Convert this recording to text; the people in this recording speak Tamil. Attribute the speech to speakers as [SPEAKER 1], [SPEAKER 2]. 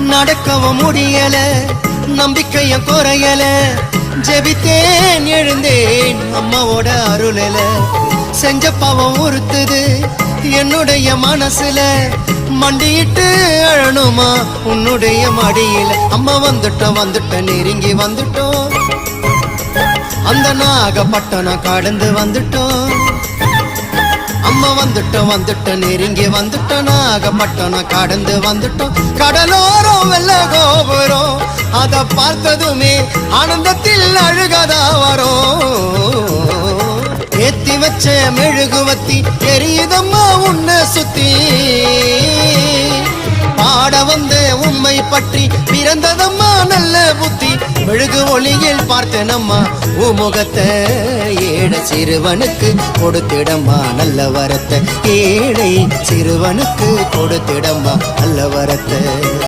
[SPEAKER 1] நடக்கவும் முடியல, நம்பிக்கைய குறையல. ஜெபித்தேன் எழுந்தேன் அம்மாவோட அருளல. செஞ்ச பாவம் உறுத்துது என்னுடைய மனசுல. மண்டியிட்டு அழணுமா உன்னுடைய மடியில. அம்மா வந்துட்ட நெருங்கி வந்துட்டோம். அந்த நாகப்பட்டணம் கடந்து வந்துட்டோம். அம்மா வந்துட்ட நெருங்கி வந்துட்டோம். நாகப்பட்டணம் கடந்து வந்துட்டோம். கடலோரம் வெள்ள கோபுரம் அத பார்த்ததுமே ஆனந்தத்தில் அழுகதா வரும். ஏத்தி வச்ச மெழுகுவத்தி எரியுதம்மா உன்னை சுத்தி. பாட வந்த உம்மை பற்றி பிறந்ததம்மா நல்ல புத்தி. மெழுகு ஒளியில் பார்த்தனம்மா உமுகத்தை. ஏழை சிறுவனுக்கு கொடுத்திடம்மா நல்ல வரத்தை. ஏழை சிறுவனுக்கு கொடுத்திடம்மா நல்ல வரத்தை.